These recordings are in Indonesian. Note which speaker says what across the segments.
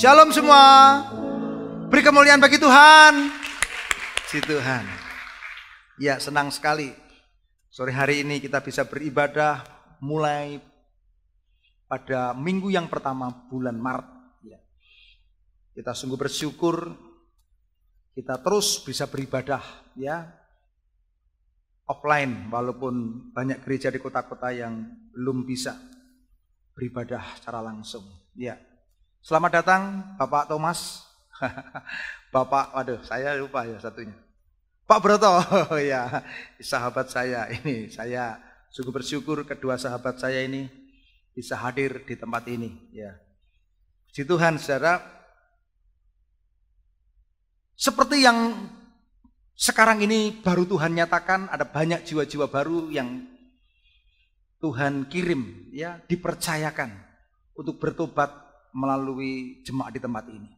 Speaker 1: Shalom semua. Beri kemuliaan bagi Tuhan. Si Tuhan. Ya, senang sekali sore hari ini kita bisa beribadah mulai pada minggu yang pertama bulan Maret. Ya. Kita sungguh bersyukur kita terus bisa beribadah ya offline, walaupun banyak gereja di kota-kota yang belum bisa beribadah secara langsung. Ya. Selamat datang Bapak Thomas. Bapak, waduh saya lupa ya satunya. Pak Broto, ya sahabat saya ini. Saya sungguh bersyukur kedua sahabat saya ini bisa hadir di tempat ini. Ya, puji Tuhan, saudara. Seperti yang sekarang ini baru Tuhan nyatakan, ada banyak jiwa-jiwa baru yang Tuhan kirim, ya dipercayakan untuk bertobat melalui jemaat di tempat ini.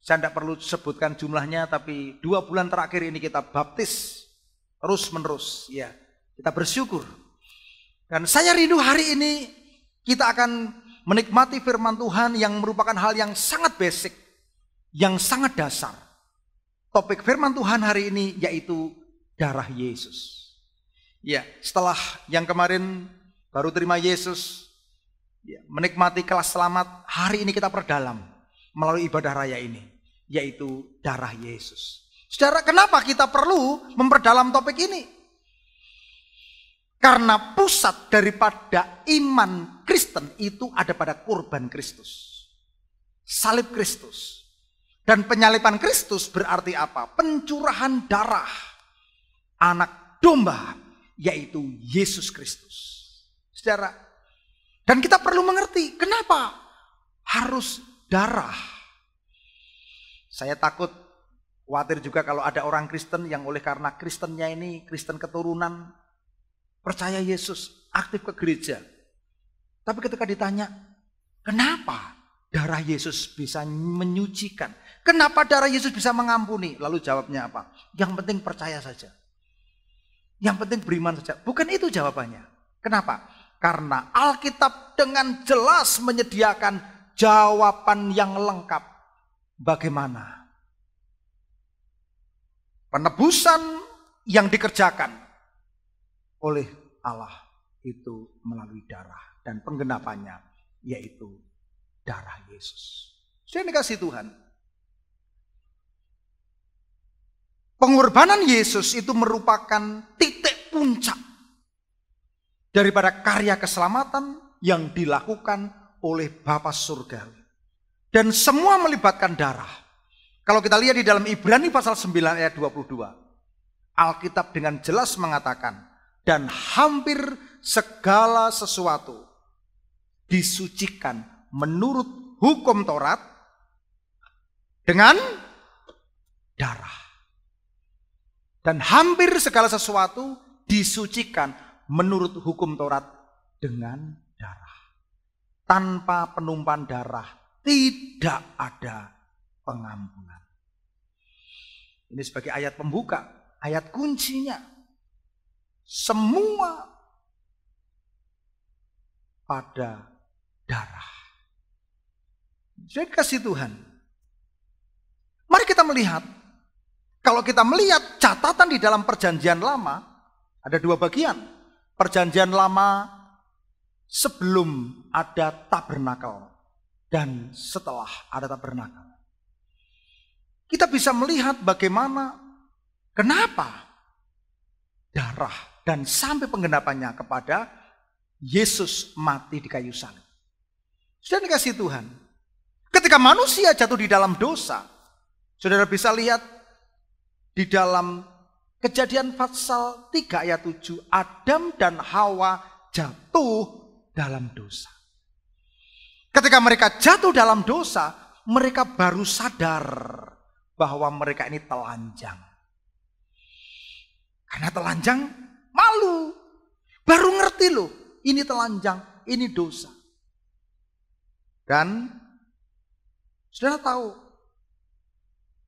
Speaker 1: Saya tidak perlu sebutkan jumlahnya, tapi 2 bulan terakhir ini kita baptis terus menerus. Ya, kita bersyukur. Dan saya rindu hari ini kita akan menikmati firman Tuhan yang merupakan hal yang sangat basic, yang sangat dasar. Topik firman Tuhan hari ini yaitu darah Yesus. Ya, setelah yang kemarin baru terima Yesus, ya, menikmati kelas selamat, hari ini kita perdalam melalui ibadah raya ini, yaitu darah Yesus. Saudara, kenapa kita perlu memperdalam topik ini? Karena pusat daripada iman Kristen itu ada pada kurban Kristus, salib Kristus. Dan penyaliban Kristus berarti apa? Pencurahan darah anak domba, yaitu Yesus Kristus. Saudara, dan kita perlu mengerti kenapa harus darah. Saya takut, khawatir juga kalau ada orang Kristen yang oleh karena Kristennya ini Kristen keturunan, percaya Yesus, aktif ke gereja. Tapi ketika ditanya, kenapa darah Yesus bisa menyucikan? Kenapa darah Yesus bisa mengampuni? Lalu jawabnya apa? Yang penting percaya saja. Yang penting beriman saja. Bukan itu jawabannya. Kenapa? Karena Alkitab dengan jelas menyediakan jawaban yang lengkap. Bagaimana penebusan yang dikerjakan oleh Allah itu melalui darah. Dan penggenapannya yaitu darah Yesus. Saya dikasih Tuhan. Pengorbanan Yesus itu merupakan titik puncak daripada karya keselamatan yang dilakukan oleh Bapa Surgawi. Dan semua melibatkan darah. Kalau kita lihat di dalam Ibrani pasal 9 ayat 22. Alkitab dengan jelas mengatakan, dan hampir segala sesuatu disucikan menurut hukum Taurat dengan darah. Dan hampir segala sesuatu disucikan menurut hukum Taurat dengan darah. Tanpa penumpahan darah tidak ada pengampunan. Ini sebagai ayat pembuka, ayat kuncinya. Semua pada darah. Jadi kasih Tuhan. Mari kita melihat. Kalau kita melihat catatan di dalam perjanjian lama, ada 2 bagian. Perjanjian lama sebelum ada tabernakel dan setelah ada tabernakel. Kita bisa melihat bagaimana, kenapa darah dan sampai penggenapannya kepada Yesus mati di kayu salib. Sudah dikasih Tuhan. Ketika manusia jatuh di dalam dosa, saudara bisa lihat di dalam Kejadian pasal 3 ayat 7, Adam dan Hawa jatuh dalam dosa. Ketika mereka jatuh dalam dosa, mereka baru sadar bahwa mereka ini telanjang. Karena telanjang, malu. Baru ngerti loh, ini telanjang, ini dosa. Dan saudara tahu,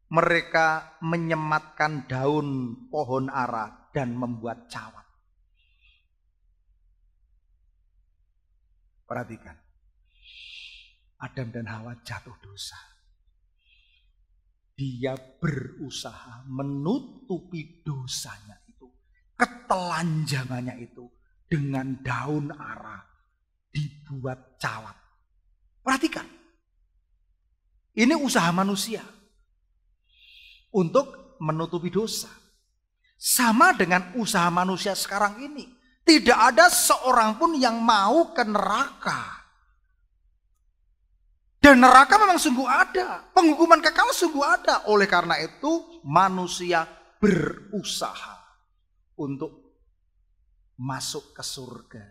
Speaker 1: mereka menyematkan daun pohon ara dan membuat cawat. Perhatikan. Adam dan Hawa jatuh dosa. Dia berusaha menutupi dosanya itu, ketelanjangannya itu dengan daun ara dibuat cawat. Perhatikan, ini usaha manusia untuk menutupi dosa. Sama dengan usaha manusia sekarang ini. Tidak ada seorang pun yang mau ke neraka. Dan neraka memang sungguh ada. Penghukuman kekal sungguh ada. Oleh karena itu manusia berusaha untuk masuk ke surga.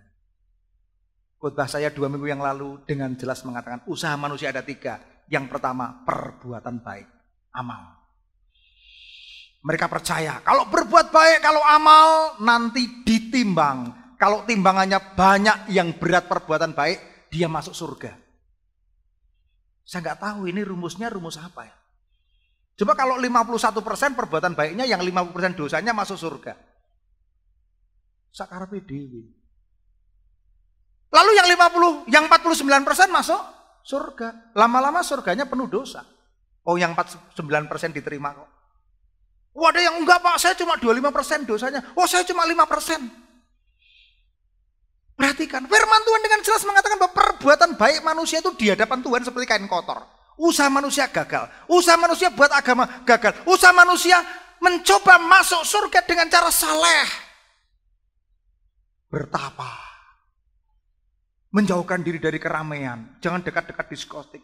Speaker 1: Khotbah saya 2 minggu yang lalu dengan jelas mengatakan usaha manusia ada 3. Yang pertama, perbuatan baik, amal. Mereka percaya kalau berbuat baik, kalau amal nanti ditimbang. Kalau timbangannya banyak yang berat perbuatan baik, dia masuk surga. Saya nggak tahu ini rumusnya rumus apa ya. Coba kalau 51% perbuatan baiknya, yang 50% dosanya masuk surga. Sakarepe dhewe. Lalu yang 49% masuk surga. Lama-lama surganya penuh dosa. Oh, yang 49% diterima kok. Oh, ada yang enggak Pak, saya cuma 25% dosanya. Oh, saya cuma 5%. Perhatikan, firman Tuhan dengan jelas mengatakan bahwa perbuatan baik manusia itu di hadapan Tuhan seperti kain kotor. Usaha manusia gagal. Usaha manusia buat agama gagal. Usaha manusia mencoba masuk surga dengan cara saleh. Bertapa. Menjauhkan diri dari keramaian. Jangan dekat-dekat diskotik.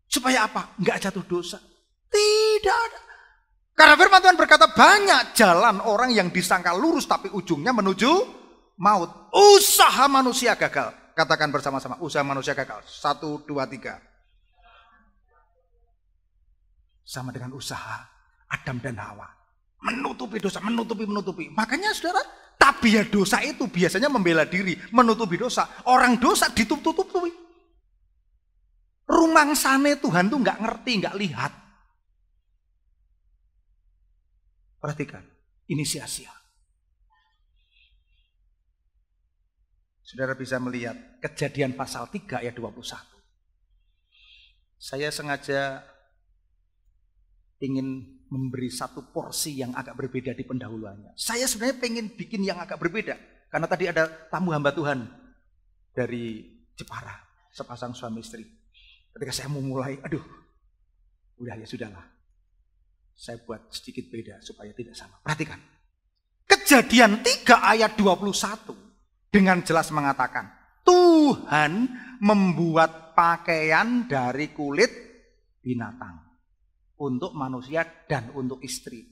Speaker 1: Supaya apa? Enggak jatuh dosa. Tidak ada. Karena firman Tuhan berkata banyak jalan orang yang disangka lurus tapi ujungnya menuju maut. Usaha manusia gagal. Katakan bersama-sama, usaha manusia gagal. 1, 2, 3. Sama dengan usaha Adam dan Hawa. Menutupi dosa, menutupi. Makanya saudara, tabiat dosa itu biasanya membela diri, menutupi dosa. Orang dosa ditutup-tutupi. Rumangsane Tuhan tuh nggak ngerti, nggak lihat. Perhatikan, ini sia-sia. Saudara bisa melihat Kejadian pasal 3 ayat 21. Saya sengaja ingin memberi satu porsi yang agak berbeda di pendahuluannya. Saya sebenarnya pengen bikin yang agak berbeda. Karena tadi ada tamu hamba Tuhan dari Jepara, sepasang suami istri. Ketika saya mau mulai, udah ya sudahlah. Saya buat sedikit beda supaya tidak sama. Perhatikan. Kejadian 3 ayat 21. Dengan jelas mengatakan, Tuhan membuat pakaian dari kulit binatang untuk manusia dan untuk istri,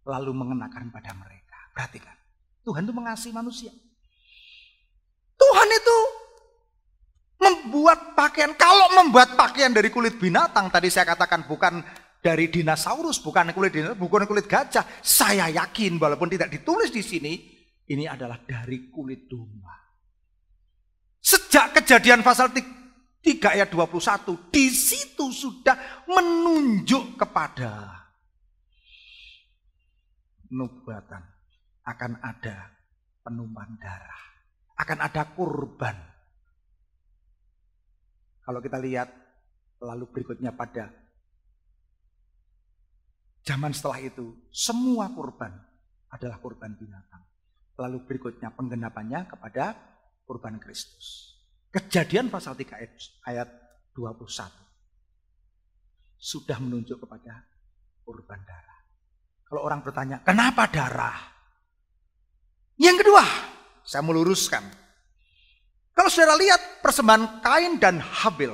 Speaker 1: lalu mengenakan pada mereka. Perhatikan, Tuhan itu mengasihi manusia. Tuhan itu membuat pakaian. Kalau membuat pakaian dari kulit binatang, tadi saya katakan bukan dari dinosaurus, bukan kulit gajah. Saya yakin walaupun tidak ditulis di sini, ini adalah dari kulit domba. Sejak Kejadian pasal 3 ayat 21, di situ sudah menunjuk kepada nubuatan. Akan ada penumpahan darah. Akan ada kurban. Kalau kita lihat, lalu berikutnya pada zaman setelah itu, semua kurban adalah kurban binatang. Lalu berikutnya penggenapannya kepada kurban Kristus. Kejadian pasal 3 ayat 21. Sudah menunjuk kepada kurban darah. Kalau orang bertanya, kenapa darah? Yang kedua, saya meluruskan. Kalau saudara lihat persembahan Kain dan Habil.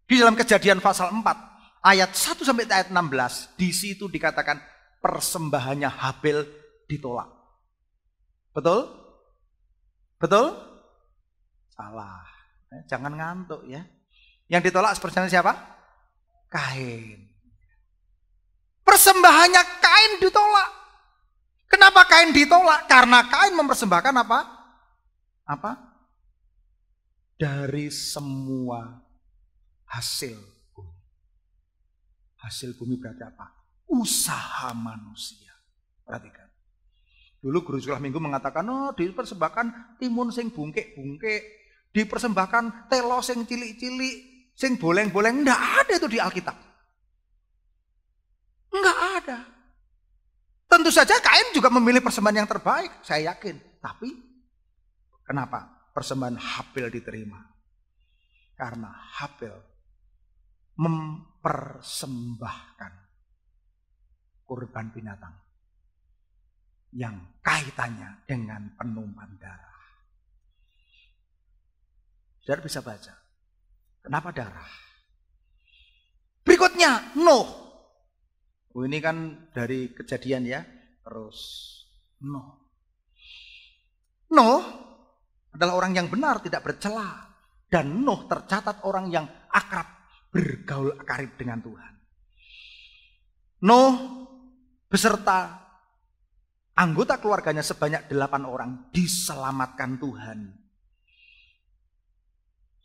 Speaker 1: Di dalam Kejadian pasal 4 ayat 1 sampai ayat 16. Di situ dikatakan persembahannya Habil ditolak. Betul? Betul? Salah. Jangan ngantuk ya. Yang ditolak persembahan siapa? Kain. Persembahannya Kain ditolak. Kenapa Kain ditolak? Karena Kain mempersembahkan apa? Apa? Dari semua hasil bumi. Hasil bumi berarti apa? Usaha manusia. Perhatikan. Dulu guru sekolah minggu mengatakan, dipersembahkan timun sing bungkek-bungkek, dipersembahkan telo sing cilik-cilik, sing boleng-boleng, enggak ada itu di Alkitab. Enggak ada. Tentu saja Kain juga memilih persembahan yang terbaik, saya yakin. Tapi kenapa persembahan Habil diterima? Karena Habil mempersembahkan kurban binatang yang kaitannya dengan penumpahan darah. Saudara bisa baca. Kenapa darah? Berikutnya, Nuh. Ini kan dari Kejadian ya. Terus Nuh. Nuh adalah orang yang benar, tidak bercela. Dan Nuh tercatat orang yang akrab, bergaul karib dengan Tuhan. Nuh beserta anggota keluarganya sebanyak 8 orang diselamatkan Tuhan.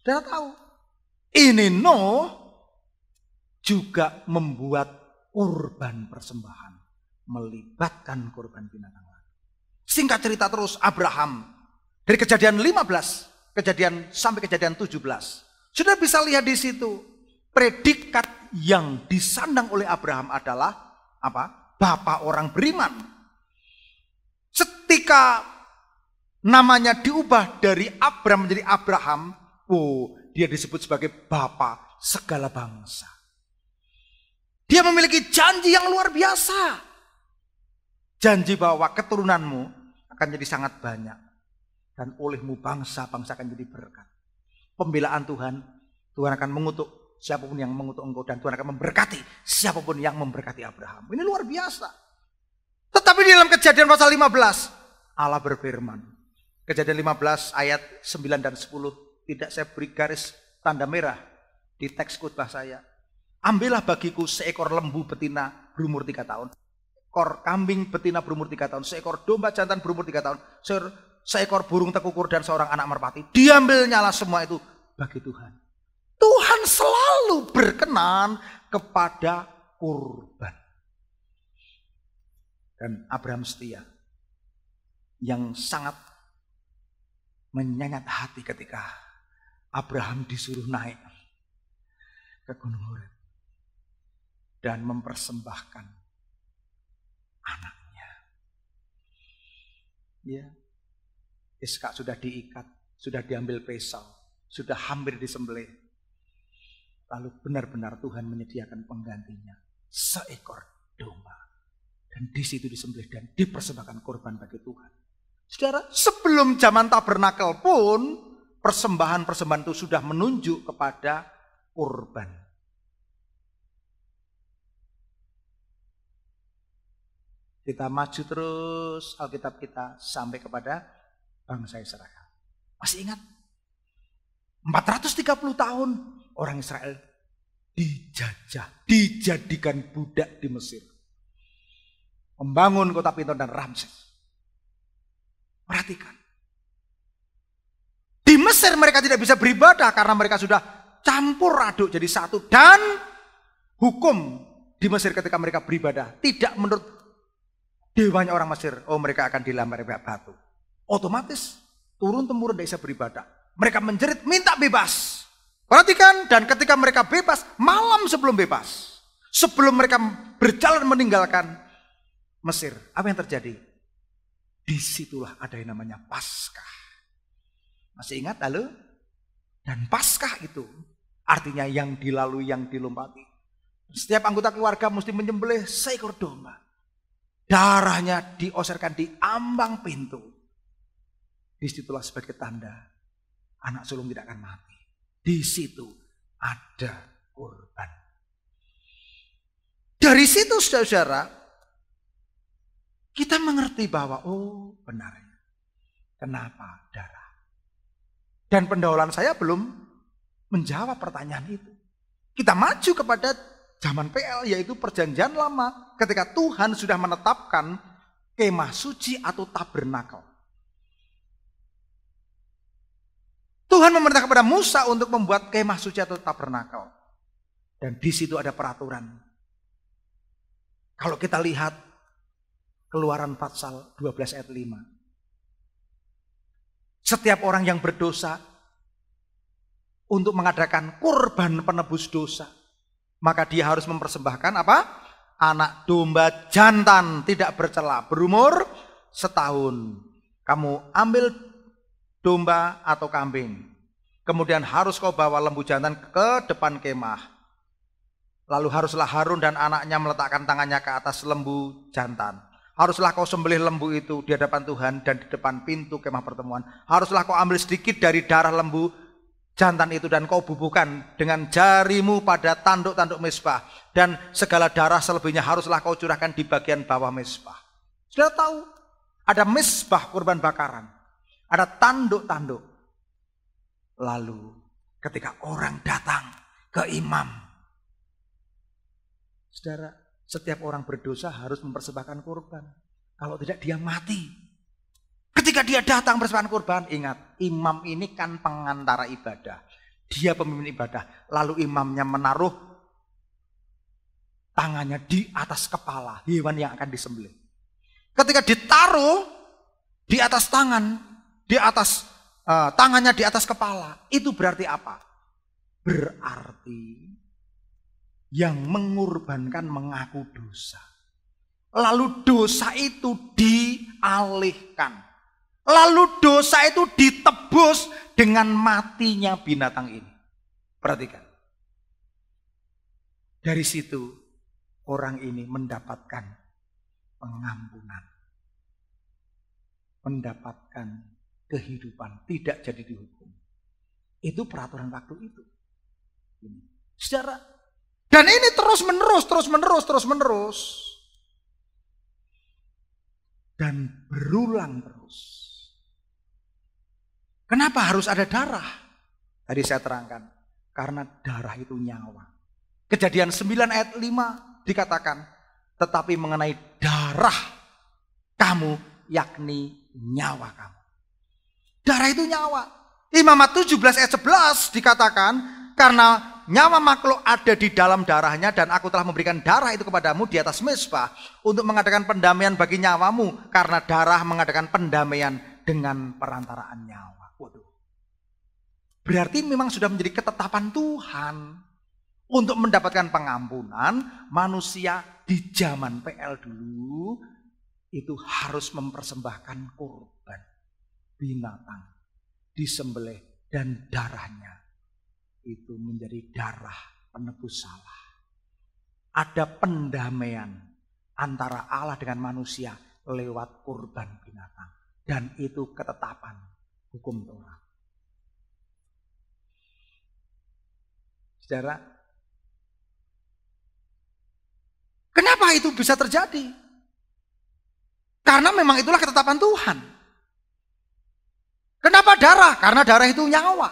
Speaker 1: Sudah tahu, ini Nuh juga membuat kurban persembahan, melibatkan kurban binatang. Singkat cerita terus, Abraham dari Kejadian 15, sampai Kejadian 17. Sudah bisa lihat di situ, predikat yang disandang oleh Abraham adalah apa? Bapa orang beriman. Ketika namanya diubah dari Abram menjadi Abraham, dia disebut sebagai bapa segala bangsa. Dia memiliki janji yang luar biasa. Janji bahwa keturunanmu akan jadi sangat banyak. Dan olehmu bangsa-bangsa akan jadi berkat. Pembelaan Tuhan akan mengutuk siapapun yang mengutuk engkau. Dan Tuhan akan memberkati siapapun yang memberkati Abraham. Ini luar biasa. Tetapi di dalam Kejadian pasal 15, Allah berfirman. Kejadian 15 ayat 9 dan 10. Tidak saya beri garis tanda merah di teks khotbah saya. Ambillah bagiku seekor lembu betina berumur 3 tahun. Seekor kambing betina berumur 3 tahun. Seekor domba jantan berumur 3 tahun. Seekor burung tekukur dan seorang anak merpati. Diambilnyalah semua itu bagi Tuhan. Tuhan selalu berkenan kepada kurban. Dan Abraham setia. Yang sangat menyengat hati ketika Abraham disuruh naik ke Gunung Horeb dan mempersembahkan anaknya. Ya, Iskak sudah diikat, sudah diambil pisau, sudah hampir disembelih. Lalu benar-benar Tuhan menyediakan penggantinya, seekor domba. Dan di situ disembelih dan dipersembahkan korban bagi Tuhan. Saudara, sebelum zaman tabernakel pun persembahan-persembahan itu sudah menunjuk kepada kurban. Kita maju terus Alkitab kita sampai kepada bangsa Israel. Masih ingat? 430 tahun orang Israel dijadikan budak di Mesir. Membangun kota Piton dan Ramses. Perhatikan. Di Mesir mereka tidak bisa beribadah karena mereka sudah campur aduk jadi satu. Dan hukum di Mesir ketika mereka beribadah tidak menurut dewanya orang Mesir. Mereka akan dilempar batu. Otomatis turun-temurun tidak bisa beribadah. Mereka menjerit minta bebas. Perhatikan, dan ketika mereka bebas, malam sebelum bebas, sebelum mereka berjalan meninggalkan Mesir, apa yang terjadi? Disitulah ada yang namanya Paskah. Masih ingat lalu? Dan Paskah itu artinya yang dilalui, yang dilompati. Setiap anggota keluarga mesti menyembelih seekor domba. Darahnya dioserkan di ambang pintu. Disitulah sebagai tanda anak sulung tidak akan mati. Di situ ada kurban. Dari situ saudara, kita mengerti bahwa benarnya. Kenapa darah? Dan pendahuluan saya belum menjawab pertanyaan itu. Kita maju kepada zaman PL, yaitu perjanjian lama. Ketika Tuhan sudah menetapkan kemah suci atau tabernakel. Tuhan memerintahkan kepada Musa untuk membuat kemah suci atau tabernakel. Dan di situ ada peraturan. Kalau kita lihat Keluaran pasal 12 ayat 5. Setiap orang yang berdosa untuk mengadakan kurban penebus dosa, maka dia harus mempersembahkan apa? Anak domba jantan tidak bercela berumur setahun. Kamu ambil domba atau kambing, kemudian harus kau bawa lembu jantan ke depan kemah. Lalu haruslah Harun dan anaknya meletakkan tangannya ke atas lembu jantan. Haruslah kau sembelih lembu itu di hadapan Tuhan dan di depan pintu kemah pertemuan. Haruslah kau ambil sedikit dari darah lembu jantan itu dan kau bubuhkan dengan jarimu pada tanduk-tanduk mezbah. Dan segala darah selebihnya haruslah kau curahkan di bagian bawah mezbah. Sudah tahu, ada mezbah kurban bakaran, ada tanduk-tanduk. Lalu ketika orang datang ke imam, saudara, setiap orang berdosa harus mempersembahkan kurban. Kalau tidak dia mati. Ketika dia datang mempersembahkan kurban, ingat, imam ini kan pengantara ibadah. Dia pemimpin ibadah. Lalu imamnya menaruh tangannya di atas kepala hewan yang akan disembelih. Ketika ditaruh di atas tangan, di atas tangannya di atas kepala, itu berarti apa? Berarti yang mengorbankan mengaku dosa. Lalu dosa itu dialihkan. Lalu dosa itu ditebus dengan matinya binatang ini. Perhatikan. Dari situ orang ini mendapatkan pengampunan. Mendapatkan kehidupan, tidak jadi dihukum. Itu peraturan waktu itu. Saudara, dan ini terus menerus. Dan berulang terus. Kenapa harus ada darah? Tadi saya terangkan. Karena darah itu nyawa. Kejadian 9 ayat 5 dikatakan, tetapi mengenai darah kamu, yakni nyawa kamu. Darah itu nyawa. Imamat 17 ayat 11 dikatakan, karena nyawa makhluk ada di dalam darahnya dan aku telah memberikan darah itu kepadamu di atas mezbah untuk mengadakan pendamaian bagi nyawamu, karena darah mengadakan pendamaian dengan perantaraan nyawa. Waduh. Berarti memang sudah menjadi ketetapan Tuhan untuk mendapatkan pengampunan. Manusia di zaman PL dulu itu harus mempersembahkan kurban binatang disembelih dan darahnya itu menjadi darah penebus salah. Ada pendamaian antara Allah dengan manusia lewat kurban binatang. Dan itu ketetapan hukum Taurat. Saudara, kenapa itu bisa terjadi? Karena memang itulah ketetapan Tuhan. Kenapa darah? Karena darah itu nyawa.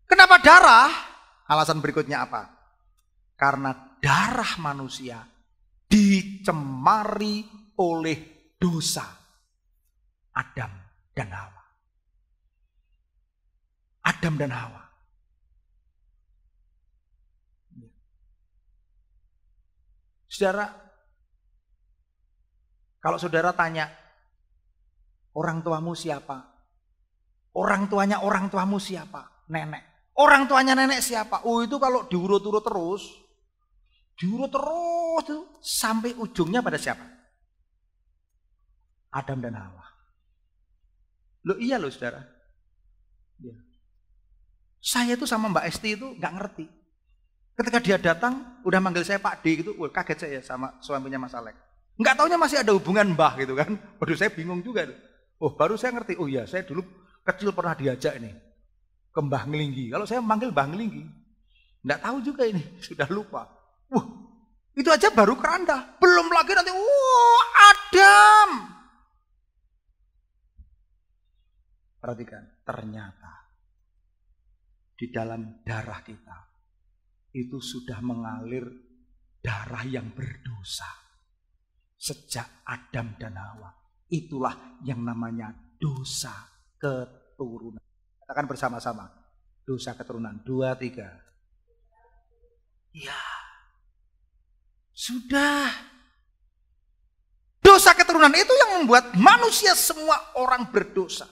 Speaker 1: Kenapa darah? Alasan berikutnya apa? Karena darah manusia dicemari oleh dosa Adam dan Hawa. Adam dan Hawa. Saudara, kalau saudara tanya, orang tuamu siapa? Orang tuamu siapa? Nenek. Orang tuanya nenek siapa? Oh, itu kalau diurut-urut terus sampai ujungnya pada siapa? Adam dan Hawa. Loh iya loh saudara. Ya. Saya tuh sama Mbak Esti itu nggak ngerti. Ketika dia datang, udah manggil saya Pak D gitu, kaget saya sama suaminya Mas Alek. Nggak taunya masih ada hubungan mbah gitu kan. Waduh, saya bingung juga. Oh, baru saya ngerti. Oh iya, saya dulu kecil pernah diajak nih ke Mbah Ngelinggi. Kalau saya manggil Mbah Ngelinggi, nggak tahu juga ini, sudah lupa. Itu aja baru keranda. Belum lagi nanti, Adam. Perhatikan, ternyata di dalam darah kita itu sudah mengalir darah yang berdosa. Sejak Adam dan Hawa. Itulah yang namanya dosa keturunan. Katakan bersama-sama. Dosa keturunan. 2, 3. Ya. Sudah. Dosa keturunan itu yang membuat manusia semua orang berdosa.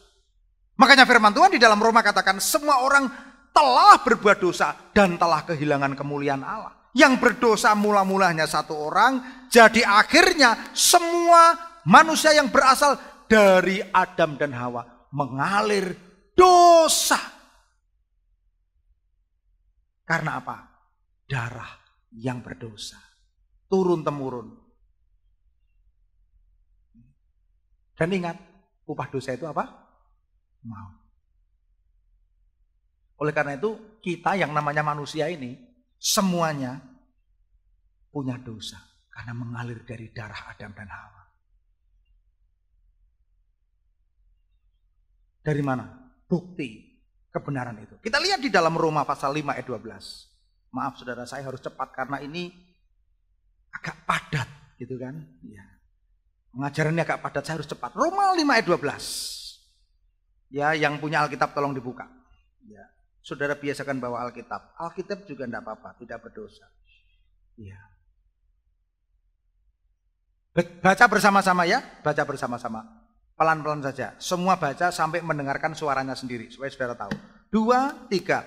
Speaker 1: Makanya firman Tuhan di dalam Roma katakan semua orang telah berbuat dosa dan telah kehilangan kemuliaan Allah. Yang berdosa mula-mulanya satu orang, jadi akhirnya semua manusia yang berasal dari Adam dan Hawa mengalir dosa. Karena apa? Darah yang berdosa. Turun-temurun. Dan ingat, upah dosa itu apa? Maut. Oleh karena itu, kita yang namanya manusia ini, semuanya punya dosa. Karena mengalir dari darah Adam dan Hawa. Dari mana? Bukti kebenaran itu. Kita lihat di dalam Roma pasal 5 ayat 12. Maaf saudara, saya harus cepat karena ini agak padat gitu kan. Ya. Pengajarannya agak padat, saya harus cepat. Roma 5 ayat 12. Ya, yang punya Alkitab tolong dibuka. Ya. Saudara biasakan bawa Alkitab. Alkitab juga tidak apa-apa, tidak berdosa. Ya. Baca bersama-sama ya, baca bersama-sama. Pelan-pelan saja. Semua baca sampai mendengarkan suaranya sendiri supaya saudara tahu. 2, 3.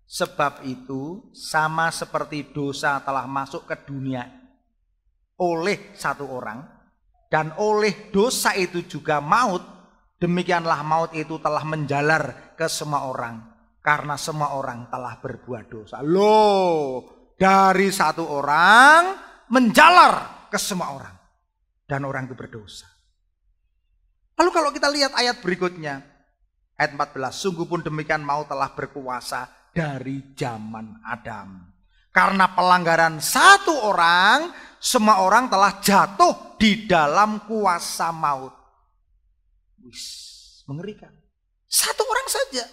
Speaker 1: Sebab itu sama seperti dosa telah masuk ke dunia oleh satu orang dan oleh dosa itu juga maut, demikianlah maut itu telah menjalar ke semua orang. Karena semua orang telah berbuat dosa. Loh, dari satu orang menjalar ke semua orang. Dan orang itu berdosa. Lalu kalau kita lihat ayat berikutnya. Ayat 14. Sungguh pun demikian maut telah berkuasa dari zaman Adam. Karena pelanggaran satu orang, semua orang telah jatuh di dalam kuasa maut. Wis, mengerikan. Satu orang saja.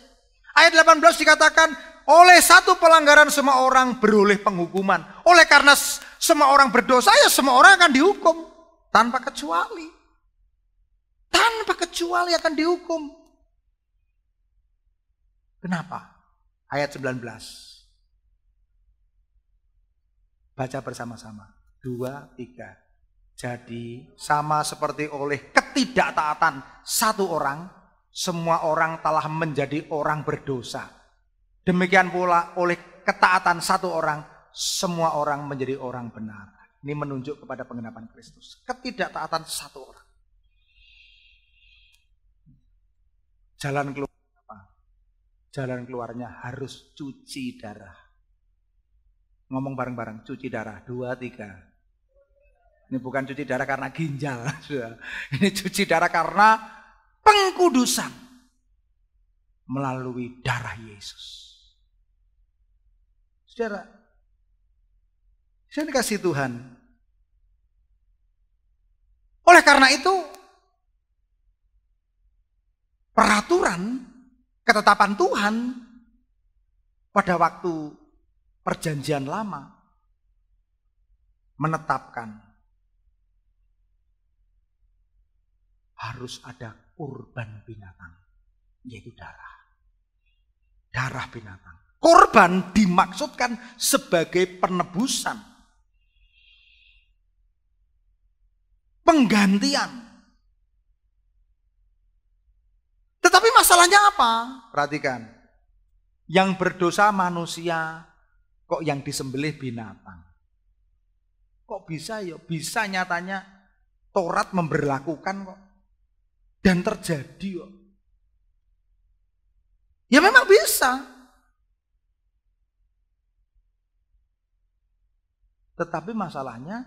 Speaker 1: Ayat 18 dikatakan, oleh satu pelanggaran semua orang beroleh penghukuman. Oleh karena semua orang berdosa, ya semua orang akan dihukum. Tanpa kecuali. Tanpa kecuali akan dihukum. Kenapa? Ayat 19. Baca bersama-sama. 2, 3. Jadi sama seperti oleh ketidaktaatan satu orang, semua orang telah menjadi orang berdosa. Demikian pula oleh ketaatan satu orang, semua orang menjadi orang benar. Ini menunjuk kepada penggenapan Kristus. Ketidaktaatan satu orang. Jalan keluar apa? Jalan keluarnya harus cuci darah. Ngomong bareng-bareng, cuci darah. 2, 3. Ini bukan cuci darah karena ginjal. Ini cuci darah karena pengkudusan melalui darah Yesus. Saudara, saya dikasih Tuhan. Oleh karena itu, peraturan ketetapan Tuhan pada waktu perjanjian lama menetapkan harus ada kurban binatang, yaitu darah. Darah binatang. Korban dimaksudkan sebagai penebusan. Penggantian. Tetapi masalahnya apa? Perhatikan. Yang berdosa manusia, kok yang disembelih binatang? Kok bisa ya? Bisa nyatanya Taurat memberlakukan kok. Dan terjadi kok. Ya memang bisa. Tetapi masalahnya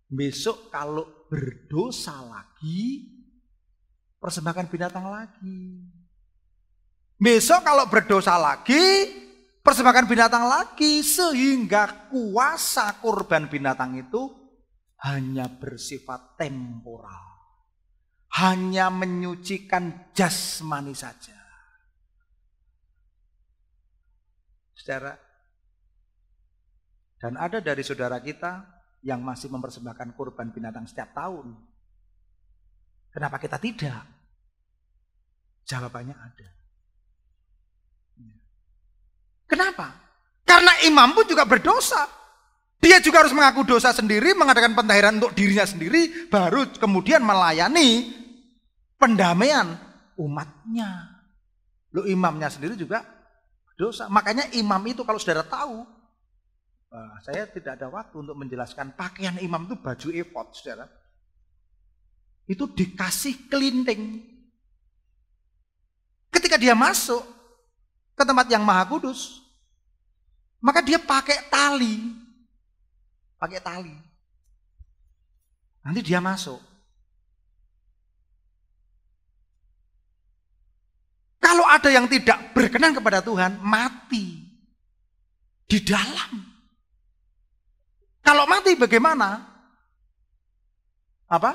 Speaker 1: besok kalau berdosa lagi, persembahkan binatang lagi. Besok kalau berdosa lagi, persembahkan binatang lagi. Sehingga kuasa kurban binatang itu hanya bersifat temporal. Hanya menyucikan jasmani saja. Saudara, dan ada dari saudara kita yang masih mempersembahkan kurban binatang setiap tahun. Kenapa kita tidak? Jawabannya ada. Kenapa? Karena imam pun juga berdosa. Dia juga harus mengaku dosa sendiri, mengadakan pentahiran untuk dirinya sendiri, baru kemudian melayani pendamaian umatnya. Lo imamnya sendiri juga dosa. Makanya imam itu kalau saudara tahu, saya tidak ada waktu untuk menjelaskan pakaian imam itu baju efod, saudara. Itu dikasih kelinting. Ketika dia masuk ke tempat yang maha kudus, maka dia pakai tali. Pakai tali. Nanti dia masuk. Kalau ada yang tidak berkenan kepada Tuhan, mati di dalam. Kalau mati bagaimana? Apa?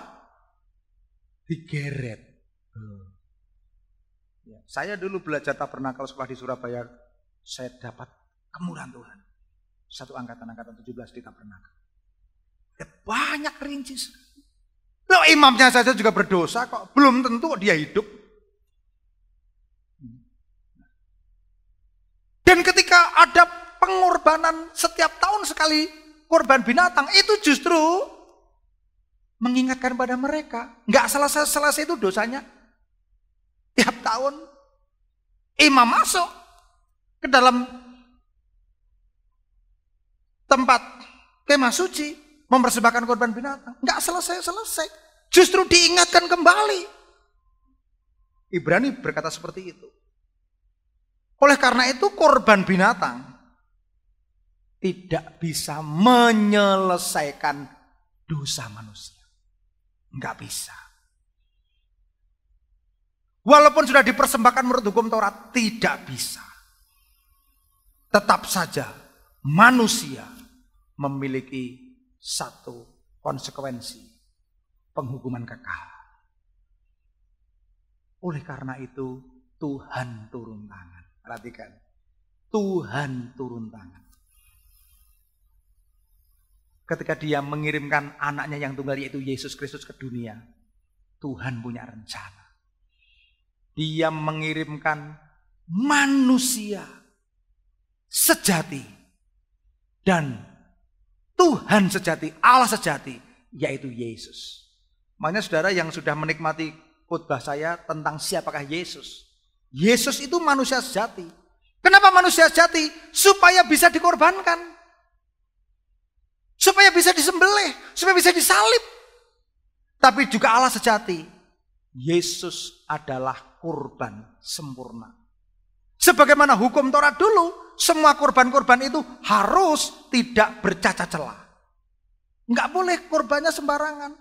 Speaker 1: Digeret. Saya dulu belajar tabernakal sekolah di Surabaya, saya dapat kemurahan Tuhan. Satu angkatan 17 di tabernakal. Banyak rinci. Loh, imamnya saja juga berdosa kok, belum tentu dia hidup. Dan ketika ada pengorbanan setiap tahun sekali korban binatang, itu justru mengingatkan pada mereka. Nggak selesai itu dosanya. Tiap tahun imam masuk ke dalam tempat kemah suci mempersembahkan korban binatang. Nggak selesai. Justru diingatkan kembali. Ibrani berkata seperti itu. Oleh karena itu korban binatang tidak bisa menyelesaikan dosa manusia. Nggak bisa. Walaupun sudah dipersembahkan menurut hukum Taurat, tidak bisa. Tetap saja manusia memiliki satu konsekuensi, penghukuman kekal. Oleh karena itu Tuhan turun tangan. Perhatikan, Tuhan turun tangan. Ketika dia mengirimkan anaknya yang tunggal yaitu Yesus Kristus ke dunia, Tuhan punya rencana. Dia mengirimkan manusia sejati dan Tuhan sejati, Allah sejati, yaitu Yesus. Makanya saudara yang sudah menikmati khotbah saya tentang siapakah Yesus. Yesus itu manusia sejati. Kenapa manusia sejati? Supaya bisa dikorbankan. Supaya bisa disembelih, supaya bisa disalib. Tapi juga Allah sejati. Yesus adalah kurban sempurna. Sebagaimana hukum Taurat dulu, semua korban-korban itu harus tidak bercacat celah. Enggak boleh korbannya sembarangan.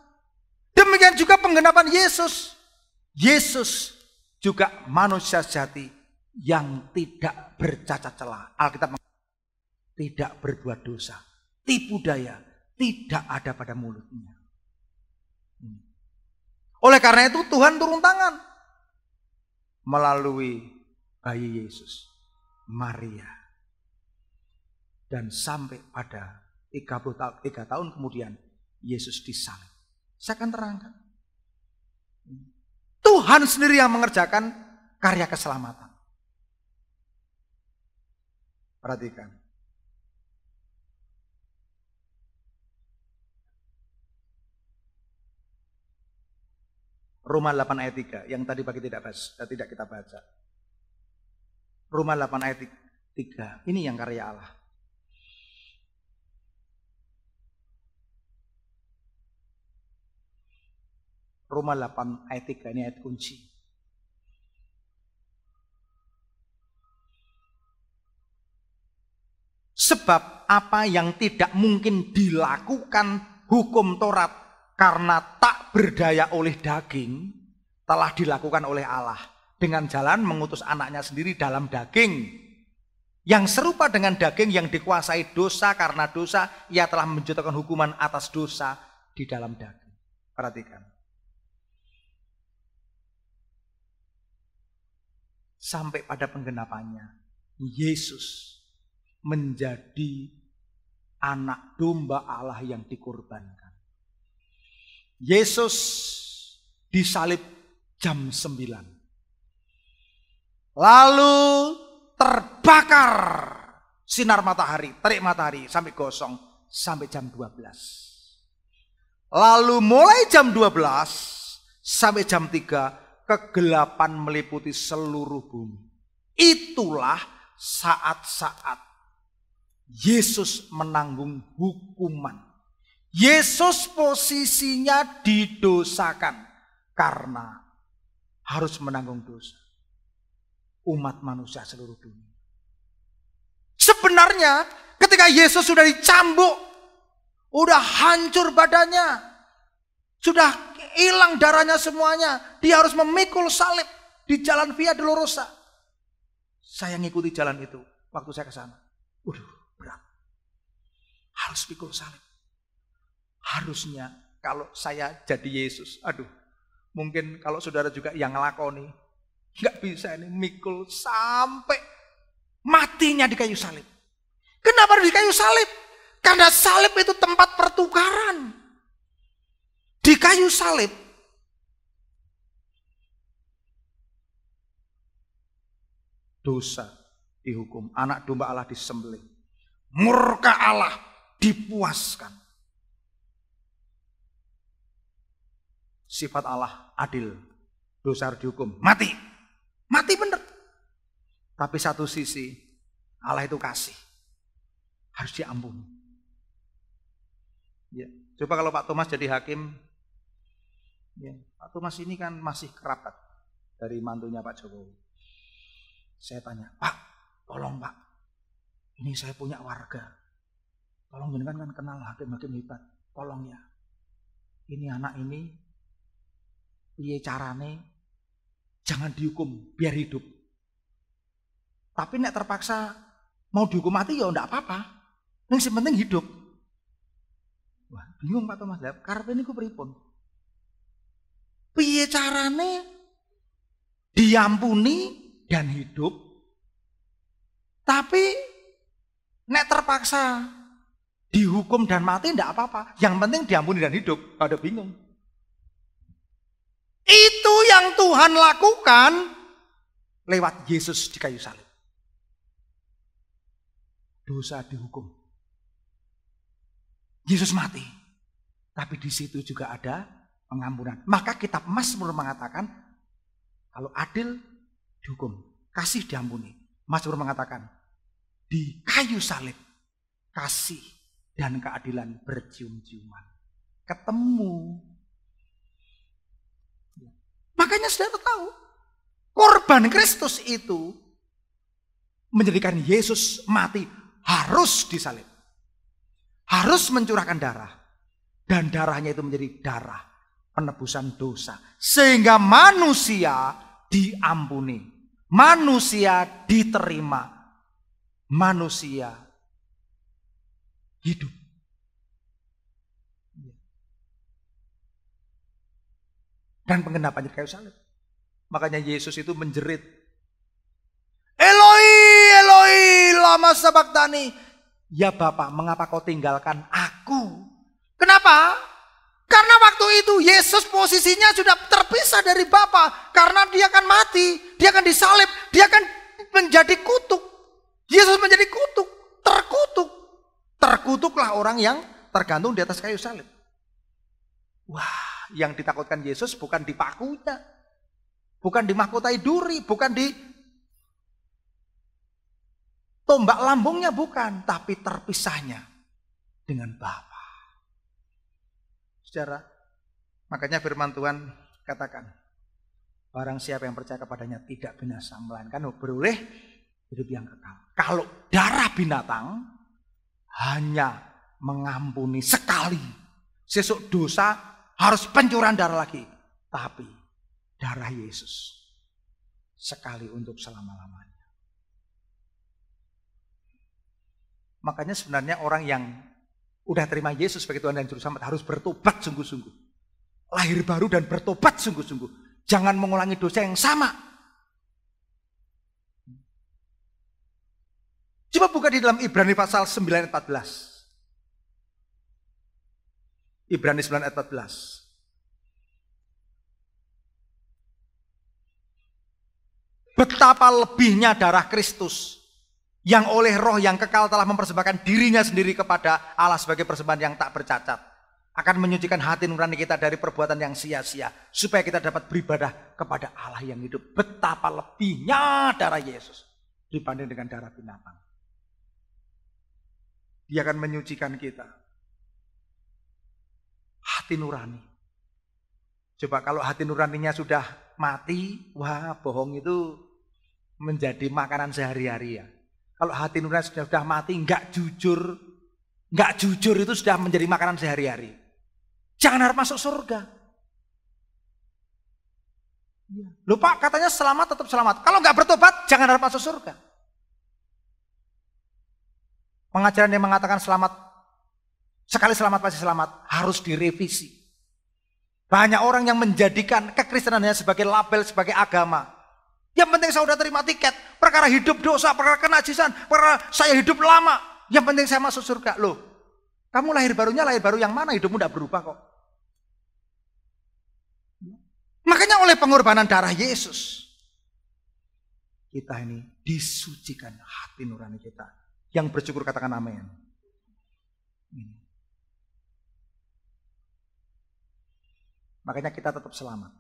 Speaker 1: Demikian juga penggenapan Yesus. Yesus juga manusia sejati yang tidak bercacat celah. Alkitab tidak berbuat dosa, tipu daya tidak ada pada mulutnya. Oleh karena itu Tuhan turun tangan melalui bayi Yesus, Maria. Dan sampai pada 3 tahun kemudian Yesus disalib. Saya akan terangkan. Tuhan sendiri yang mengerjakan karya keselamatan. Perhatikan. Roma 8 ayat 3 yang tadi pagi tidak kita baca. Roma 8 ayat 3 ini yang karya Allah. Roma 8 ayat 3 ini ayat kunci. Sebab apa yang tidak mungkin dilakukan hukum Taurat karena tak berdaya oleh daging, telah dilakukan oleh Allah dengan jalan mengutus anaknya sendiri dalam daging. Yang serupa dengan daging yang dikuasai dosa karena dosa, ia telah menjatuhkan hukuman atas dosa di dalam daging. Perhatikan. Sampai pada penggenapannya, Yesus menjadi anak domba Allah yang dikorbankan. Yesus disalib jam 9. Lalu terbakar sinar matahari, terik matahari sampai gosong sampai jam 12. Lalu mulai jam 12 sampai jam 3 kegelapan meliputi seluruh bumi. Itulah saat-saat Yesus menanggung hukuman. Yesus posisinya didosakan karena harus menanggung dosa umat manusia seluruh dunia. Sebenarnya ketika Yesus sudah dicambuk, udah hancur badannya, sudah hilang darahnya semuanya, dia harus memikul salib di jalan Via Dolorosa. Saya ngikuti jalan itu waktu saya ke sana. Berat. Harus pikul salib. Harusnya kalau saya jadi Yesus, mungkin kalau saudara juga yang ngelakoni, nggak bisa ini mikul sampai matinya di kayu salib. Kenapa harus di kayu salib? Karena salib itu tempat pertukaran. Di kayu salib dosa dihukum, anak domba Allah disembelih, murka Allah dipuaskan. Sifat Allah adil, dosa harus dihukum, mati bener. Tapi satu sisi Allah itu kasih, harus diampuni. Ya, coba kalau Pak Thomas jadi hakim, ya, Pak Thomas ini kan masih kerabat dari mantunya Pak Jokowi. Saya tanya, Pak, tolong Pak, ini saya punya warga, tolong jenengan kan kenal hakim-hakim hebat, tolong ya, ini anak ini, piye carane, jangan dihukum, biar hidup. Tapi nek terpaksa mau dihukum mati ya enggak apa-apa, yang penting hidup. Wah, bingung Pak Thomas, karepe niku pripun? Piye carane diampuni dan hidup, tapi nek terpaksa dihukum dan mati enggak apa-apa, yang penting diampuni dan hidup. Ada bingung. Itu yang Tuhan lakukan lewat Yesus di kayu salib. Dosa dihukum, Yesus mati, tapi di situ juga ada pengampunan. Maka kitab Mazmur mengatakan kalau adil dihukum, kasih diampuni. Mazmur mengatakan di kayu salib kasih dan keadilan bercium-ciuman, ketemu. Makanya saudara tahu, korban Kristus itu menjadikan Yesus mati harus disalib, harus mencurahkan darah, dan darahnya itu menjadi darah penebusan dosa, sehingga manusia diampuni, manusia diterima, manusia hidup. Dan penggenapannya di kayu salib. Makanya Yesus itu menjerit, Eloi, Eloi, lama sabachthani. Ya Bapa, mengapa kau tinggalkan aku? Kenapa? Karena waktu itu Yesus posisinya sudah terpisah dari Bapa. Karena dia akan mati, dia akan disalib, dia akan menjadi kutuk. Yesus menjadi kutuk, terkutuk. Terkutuklah orang yang tergantung di atas kayu salib. Wah, yang ditakutkan Yesus bukan dipakunya, bukan dimahkotai duri, bukan di tombak lambungnya, bukan, tapi terpisahnya dengan Bapa. Saudara, makanya firman Tuhan katakan, barang siapa yang percaya kepadanya tidak binasa, melainkan beroleh hidup yang kekal. Kalau darah binatang hanya mengampuni sekali, sesuk dosa harus pencurahan darah lagi. Tapi darah Yesus sekali untuk selama-lamanya. Makanya sebenarnya orang yang udah terima Yesus sebagai Tuhan dan Juru Selamat harus bertobat sungguh-sungguh. Lahir baru dan bertobat sungguh-sungguh. Jangan mengulangi dosa yang sama. Coba buka di dalam Ibrani pasal 9 ayat 14. Ibrani 9 ayat 14. Betapa lebihnya darah Kristus yang oleh roh yang kekal telah mempersembahkan dirinya sendiri kepada Allah sebagai persembahan yang tak bercacat. Akan menyucikan hati nurani kita dari perbuatan yang sia-sia. Supaya kita dapat beribadah kepada Allah yang hidup. Betapa lebihnya darah Yesus. dibanding dengan darah binatang. Dia akan menyucikan kita. Hati nurani. Coba kalau hati nuraninya sudah mati, wah bohong itu menjadi makanan sehari-hari ya. Kalau hati nurani sudah mati, nggak jujur itu sudah menjadi makanan sehari-hari. Jangan harap masuk surga. Loh Pak, katanya selamat tetap selamat. Kalau nggak bertobat, jangan harap masuk surga. Pengajaran yang mengatakan selamat, sekali selamat pasti selamat, harus direvisi. Banyak orang yang menjadikan kekristenannya sebagai label, sebagai agama. Yang penting saya udah terima tiket, perkara hidup dosa, perkara kenajisan, perkara saya hidup lama. Yang penting saya masuk surga. Loh, kamu lahir baru yang mana? Hidupmu tidak berubah kok. Makanya oleh pengorbanan darah Yesus, kita ini disucikan hati nurani kita. Yang bersyukur katakan amin. Makanya kita tetap selamat.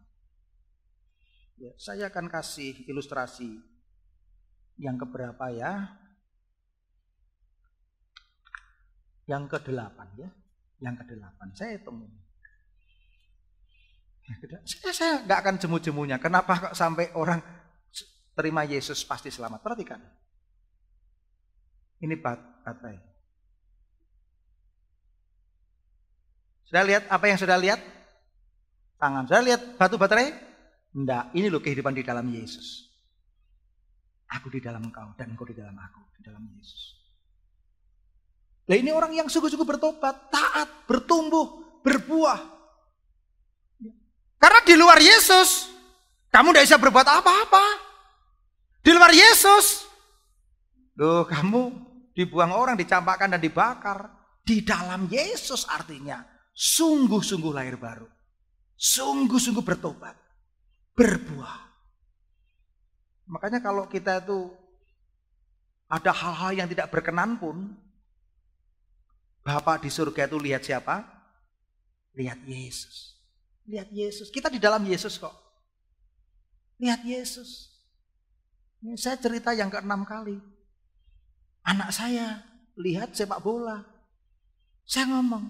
Speaker 1: Ya, saya akan kasih ilustrasi yang keberapa ya? Yang ke-8 ya. Yang ke-8 saya hitung. Saya nggak akan jemu-jemunya. Kenapa kok sampai orang terima Yesus pasti selamat? Perhatikan. Ini baterai. Sudah lihat apa yang sudah lihat? Tangan. Sudah lihat batu baterai? Enggak. Ini loh kehidupan di dalam Yesus. Aku di dalam engkau dan engkau di dalam aku. Di dalam Yesus. Nah ini orang yang sungguh-sungguh bertobat, taat, bertumbuh, berbuah. Karena di luar Yesus, kamu tidak bisa berbuat apa-apa. Di luar Yesus, loh kamu dibuang orang, dicampakkan dan dibakar. Di dalam Yesus artinya sungguh-sungguh lahir baru. Sungguh-sungguh bertobat, berbuah. Makanya kalau kita itu ada hal-hal yang tidak berkenan pun, Bapak di surga itu lihat siapa? Lihat Yesus. Lihat Yesus. Kita di dalam Yesus kok. Lihat Yesus. Ini saya cerita yang ke-6 kali. Anak saya lihat sepak bola. Saya ngomong,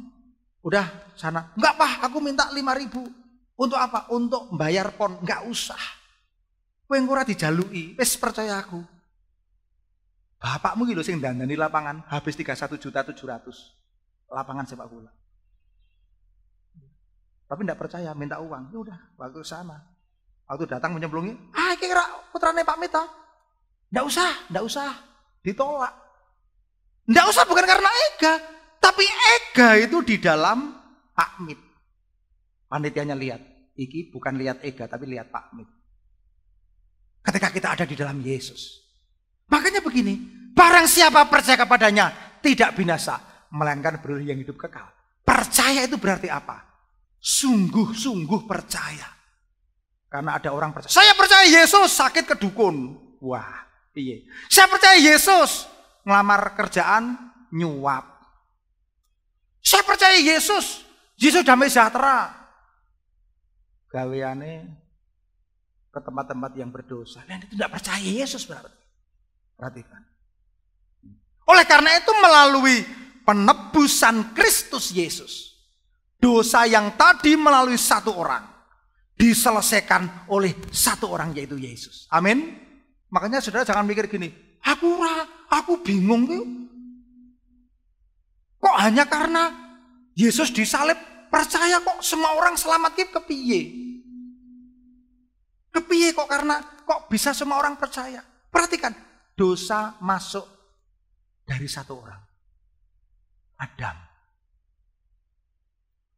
Speaker 1: udah sana. Enggak Pak, aku minta 5.000. Untuk apa? Untuk membayar pon. Enggak usah. Kowe ora dijalui, wis percaya aku. Bapakmu iki lho sing dandani lapangan habis 31.700.000 lapangan sepak bola. Tapi enggak percaya, minta uang. Ya udah, waktu sana. Waktu datang menyemplungi, kira putrane Pak Mita. Enggak usah. Ditolak. Enggak usah bukan karena ega, tapi ega itu di dalam Pak Mit. Panitianya lihat, iki bukan lihat ega tapi lihat Pak Mit. Ketika kita ada di dalam Yesus. Makanya begini, barang siapa percaya kepadanya tidak binasa, melainkan beroleh yang hidup kekal. Percaya itu berarti apa? Sungguh-sungguh percaya. Karena ada orang percaya, saya percaya Yesus sakit ke dukun. Wah, iya. Saya percaya Yesus ngelamar kerjaan nyuap. Saya percaya Yesus damai sejahtera. Gaweane ke tempat-tempat yang berdosa. Dan itu tidak percaya Yesus berarti. Perhatikan. Oleh karena itu melalui penebusan Kristus Yesus, dosa yang tadi melalui satu orang diselesaikan oleh satu orang yaitu Yesus. Amin. Makanya saudara jangan mikir gini, aku bingung tuh. Kok hanya karena Yesus disalib percaya kok semua orang selamat kepiye? Kepiye kok kok bisa semua orang percaya? Perhatikan, dosa masuk dari satu orang. Adam.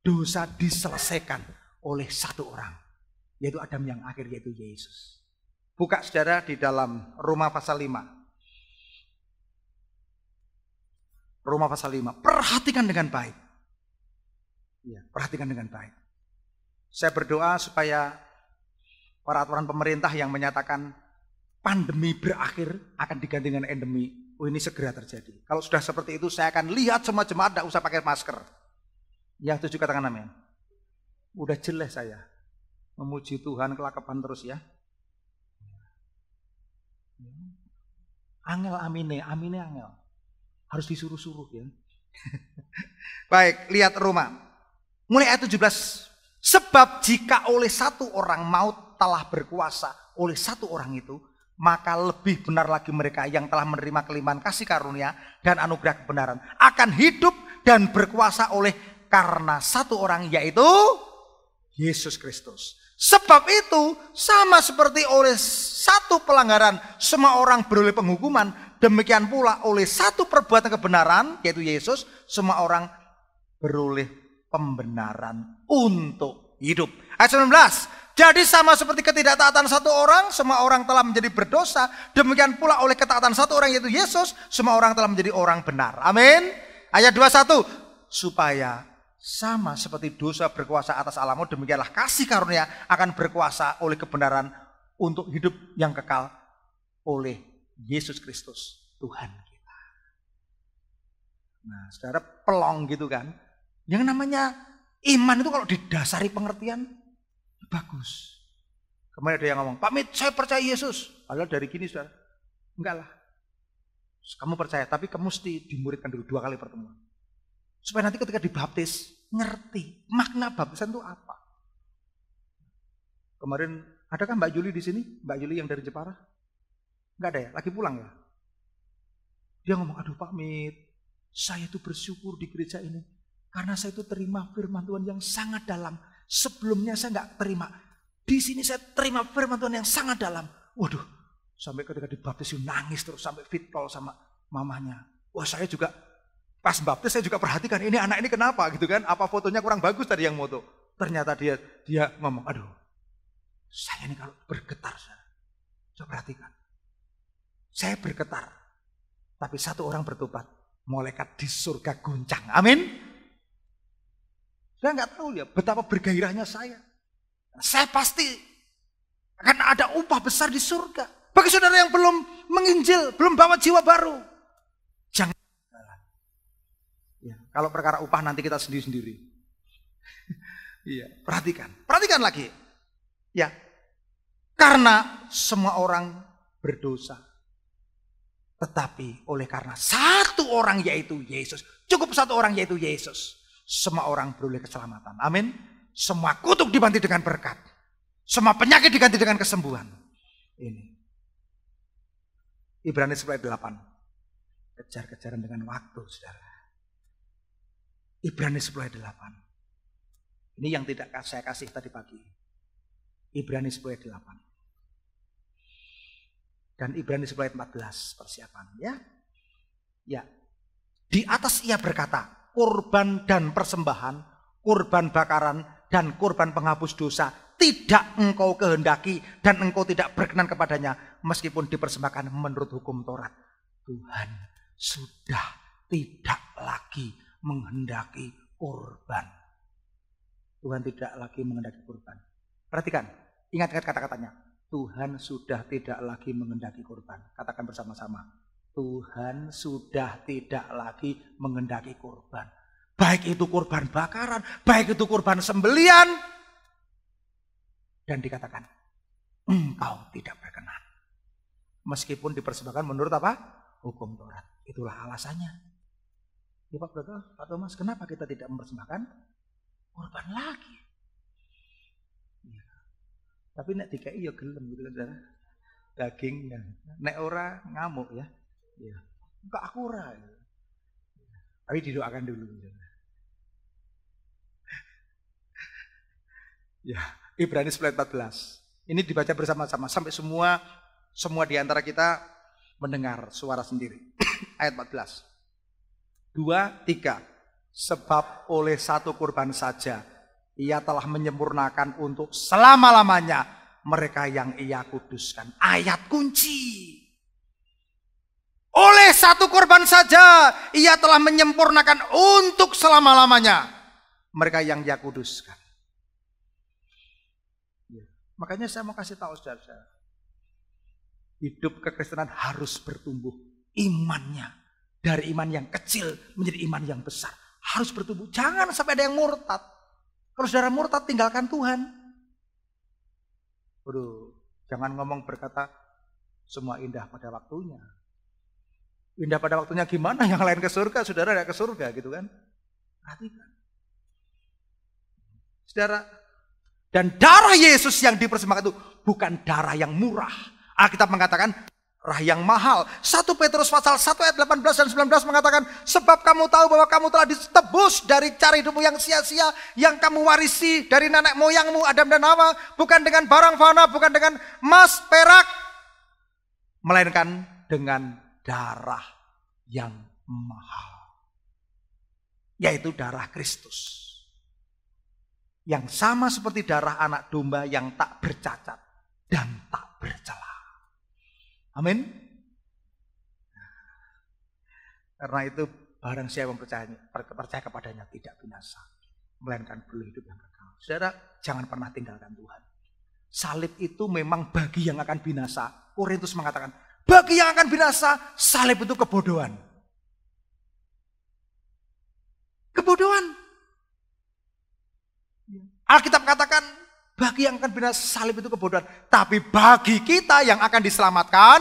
Speaker 1: Dosa diselesaikan oleh satu orang. Yaitu Adam yang akhir, yaitu Yesus. Buka saudara di dalam Roma pasal 5. Roma pasal 5. Perhatikan dengan baik. Ya, perhatikan dengan baik. Saya berdoa supaya peraturan pemerintah yang menyatakan pandemi berakhir akan diganti dengan endemi. Oh, ini segera terjadi. Kalau sudah seperti itu, saya akan lihat semua jemaat tidak usah pakai masker. Yang setuju katakan amin. Udah jelas saya. Memuji Tuhan kelakapan terus ya. Angel amine angel. Harus disuruh-suruh ya. Baik, lihat Roma. Mulai ayat 17. Sebab jika oleh satu orang maut telah berkuasa oleh satu orang itu, maka lebih benar lagi mereka yang telah menerima kelimpahan kasih karunia dan anugerah kebenaran akan hidup dan berkuasa oleh karena satu orang, yaitu Yesus Kristus. Sebab itu sama seperti oleh satu pelanggaran semua orang beroleh penghukuman, demikian pula oleh satu perbuatan kebenaran yaitu Yesus semua orang beroleh pembenaran untuk hidup. Ayat 19. Jadi sama seperti ketidaktaatan satu orang, semua orang telah menjadi berdosa. Demikian pula oleh ketaatan satu orang yaitu Yesus, semua orang telah menjadi orang benar. Amin. Ayat 21. Supaya sama seperti dosa berkuasa atas alammu, demikianlah kasih karunia akan berkuasa oleh kebenaran untuk hidup yang kekal oleh Yesus Kristus Tuhan kita. Nah, saudara, pelong gitu kan. Yang namanya iman itu kalau didasari pengertian bagus. Kemarin ada yang ngomong, Pak Mit, saya percaya Yesus. Padahal dari gini, saudara. Enggak lah. Kamu percaya, tapi kamu mesti dimuridkan dulu 2 kali pertemuan. Supaya nanti ketika dibaptis, ngerti makna baptisan itu apa. Kemarin, adakah Mbak Juli di sini? Mbak Juli yang dari Jepara? Enggak ada ya? Lagi pulang ya? Dia ngomong, aduh Pak Mit, saya itu bersyukur di gereja ini. Karena saya itu terima firman Tuhan yang sangat dalam. Sebelumnya saya nggak terima. Di sini saya terima firman Tuhan yang sangat dalam. Waduh, sampai ketika dibaptis nangis terus sampai fitol sama mamanya. Wah, saya juga pas baptis saya juga perhatikan ini anak ini kenapa gitu kan? Apa fotonya kurang bagus tadi yang foto? Ternyata dia ngomong, aduh, saya ini kalau bergetar, saya perhatikan. Saya bergetar, tapi satu orang bertobat, malaikat di surga guncang. Amin. Saya nggak tahu ya betapa bergairahnya saya. Saya pasti akan ada upah besar di surga. Bagi saudara yang belum menginjil, belum bawa jiwa baru, jangan. Ya, kalau perkara upah nanti kita sendiri-sendiri. Iya, perhatikan lagi. Ya, karena semua orang berdosa, tetapi oleh karena satu orang yaitu Yesus, cukup satu orang yaitu Yesus. Semua orang beroleh keselamatan. Amin. Semua kutuk diganti dengan berkat. Semua penyakit diganti dengan kesembuhan. Ini. Ibrani 10:8. Kejar-kejaran dengan waktu, saudara. Ibrani 10:8. Ini yang tidak saya kasih tadi pagi. Ibrani 10:8. Dan Ibrani 10:14 persiapan ya. Ya. Di atas ia berkata, kurban dan persembahan, kurban bakaran dan kurban penghapus dosa tidak engkau kehendaki dan engkau tidak berkenan kepadanya meskipun dipersembahkan menurut hukum Taurat. Tuhan sudah tidak lagi menghendaki kurban. Tuhan tidak lagi menghendaki kurban. Perhatikan, ingat kata-katanya. Tuhan sudah tidak lagi menghendaki kurban. Katakan bersama-sama. Tuhan sudah tidak lagi menghendaki kurban. Baik itu kurban bakaran, baik itu kurban sembelian. Dan dikatakan, engkau tidak berkenan. Meskipun dipersembahkan menurut apa? Hukum Taurat. Itulah alasannya. Ya Pak Thomas, kenapa kita tidak mempersembahkan kurban lagi? Ya. Tapi nek dikai ya gelem gitu kan. Daging ya. Nek ora ngamuk ya. Ya, enggak akurat. Tapi didoakan dulu. Ya, Ibrani 10:14. Ini dibaca bersama-sama sampai semua di antara kita mendengar suara sendiri. Ayat 14. 2, 3. Sebab oleh satu kurban saja ia telah menyempurnakan untuk selama-lamanya mereka yang ia kuduskan. Ayat kunci. Oleh satu korban saja ia telah menyempurnakan untuk selama-lamanya mereka yang ia kuduskan. Ya. Makanya saya mau kasih tahu saudara, hidup kekristenan harus bertumbuh imannya. Dari iman yang kecil menjadi iman yang besar. Harus bertumbuh. Jangan sampai ada yang murtad. Kalau saudara murtad tinggalkan Tuhan. Waduh, jangan ngomong berkata semua indah pada waktunya. Pindah pada waktunya gimana, yang lain ke surga, saudara tidak ke surga gitu kan. Perhatikan. Saudara, dan darah Yesus yang dipersembahkan itu bukan darah yang murah. Alkitab mengatakan darah yang mahal. 1 Petrus pasal 1 ayat 18 dan 19 mengatakan, sebab kamu tahu bahwa kamu telah ditebus dari cara hidupmu yang sia-sia, yang kamu warisi dari nenek moyangmu Adam dan Hawa, bukan dengan barang fana, bukan dengan emas, perak, melainkan dengan darah yang mahal, yaitu darah Kristus. Yang sama seperti darah anak domba yang tak bercacat dan tak bercela. Amin. Karena itu barang siapa yang percaya kepadanya tidak binasa, melainkan beroleh hidup yang kekal. Saudara, jangan pernah tinggalkan Tuhan. Salib itu memang bagi yang akan binasa. Korintus mengatakan, bagi yang akan binasa, salib itu kebodohan. Kebodohan. Alkitab katakan, bagi yang akan binasa, salib itu kebodohan. Tapi bagi kita yang akan diselamatkan,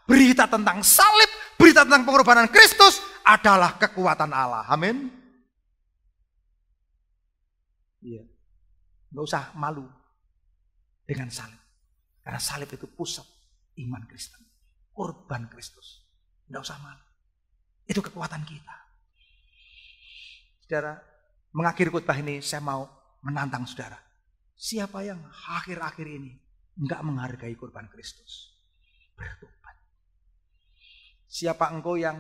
Speaker 1: berita tentang salib, berita tentang pengorbanan Kristus adalah kekuatan Allah. Amin. Iya. Nggak usah malu dengan salib. Karena salib itu pusat iman Kristen. Korban Kristus. Nggak usah malu. Itu kekuatan kita. Saudara, mengakhiri khotbah ini saya mau menantang saudara. Siapa yang akhir-akhir ini enggak menghargai korban Kristus? Bertobat. Siapa engkau yang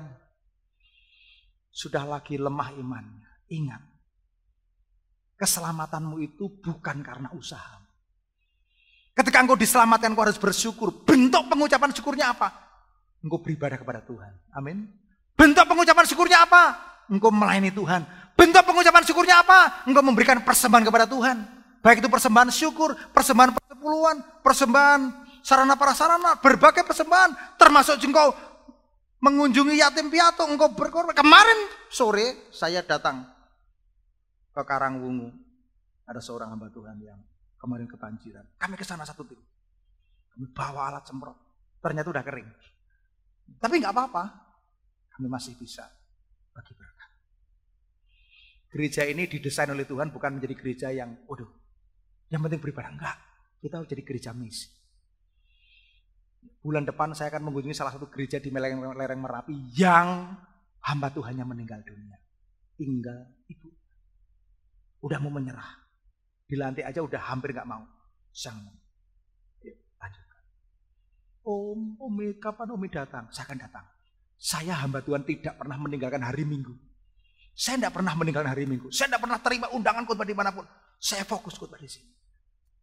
Speaker 1: sudah lagi lemah imannya? Ingat, keselamatanmu itu bukan karena usaha. Ketika engkau diselamatkan, engkau harus bersyukur. Bentuk pengucapan syukurnya apa? Engkau beribadah kepada Tuhan. Amin. Bentuk pengucapan syukurnya apa? Engkau melayani Tuhan. Bentuk pengucapan syukurnya apa? Engkau memberikan persembahan kepada Tuhan. Baik itu persembahan syukur, persembahan persepuluhan, persembahan sarana prasarana, berbagai persembahan. Termasuk engkau mengunjungi yatim piatu, engkau berkorban. Kemarin sore saya datang ke Karangwungu. Ada seorang hamba Tuhan yang kemarin kebanjiran. Kami ke sana satu tim. Kami bawa alat semprot. Ternyata udah kering. Tapi nggak apa-apa. Kami masih bisa bagi berkat. Gereja ini didesain oleh Tuhan bukan menjadi gereja yang, waduh, yang penting beribadah. Enggak. Kita harus jadi gereja misi. Bulan depan saya akan mengunjungi salah satu gereja di lereng Merapi yang hamba Tuhannya meninggal dunia. Tinggal ibu. Udah mau menyerah. Dilantik aja udah hampir nggak mau. Sang. Yuk, lanjutkan. Umi, kapan Umi datang? Saya akan datang. Saya hamba Tuhan tidak pernah meninggalkan hari Minggu. Saya tidak pernah meninggalkan hari Minggu. Saya tidak pernah terima undangan khotbah dimanapun. Saya fokus khotbah di sini.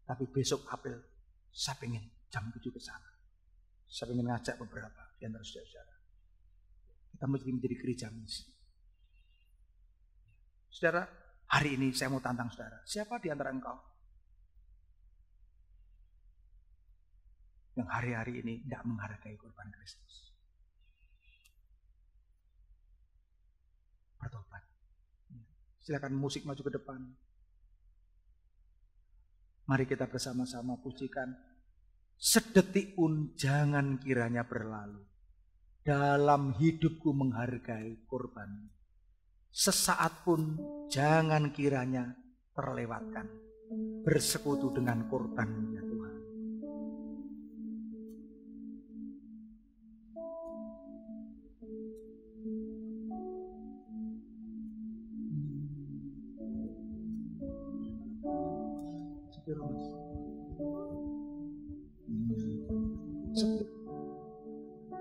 Speaker 1: Tapi besok April saya pengen jam 7 ke sana. Saya pengen ngajak beberapa di antara saudara-saudara. Kita menjadi gereja misi. Saudara, hari ini saya mau tantang saudara. Siapa di antara engkau yang hari-hari ini tidak menghargai korban Kristus? Bertobat. Silakan musik maju ke depan. Mari kita bersama-sama pujikan. Sedetik pun jangan kiranya berlalu. Dalam hidupku menghargai korban. Sesaat pun jangan kiranya terlewatkan. Bersekutu dengan korban-Nya Tuhan.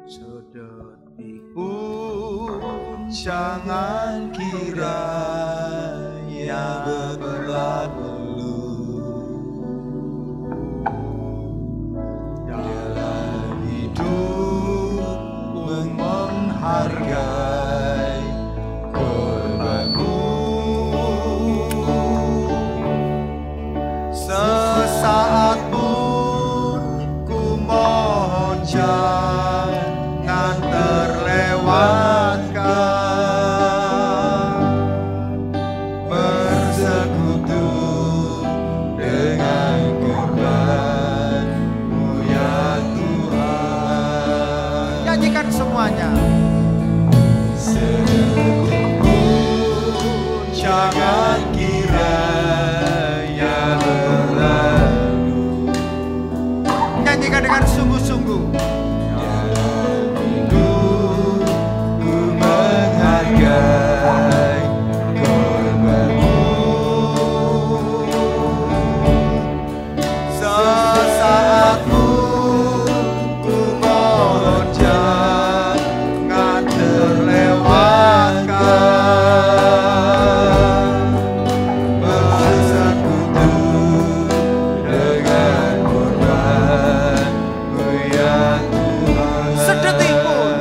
Speaker 1: Sedetik pun jangan kiranya berlalu. Dalam hidup menghargai korbanmu. Sesaat pun ku mohon jangan terlewatkan. Bersekutu dengan korban-Mu ya Tuhan. Nyanyikan semuanya.
Speaker 2: jangan kiranya berlalu.
Speaker 1: Nyanyikan dengan sungguh-sungguh.
Speaker 2: Ku menghargai korbanmu. Sesaat pun ku mohon jangan terlewatkan. Bersekutu dengan korban-Mu ya Tuhan.
Speaker 1: Sedetik pun.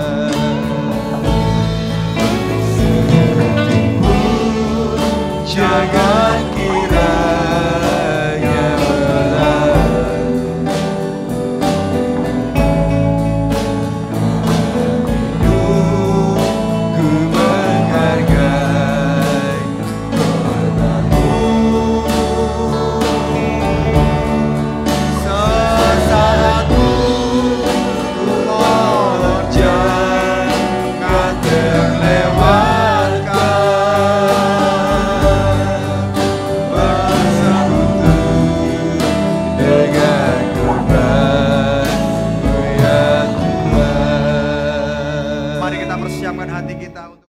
Speaker 2: Jangan kiranya berlalu. Ku menghargai korbanmu. Sesaat pun ku mohon jangan terlewatkan. Bersekutu dengan korban-Mu ya Tuhan.
Speaker 1: Mari kita persiapkan hati kita untuk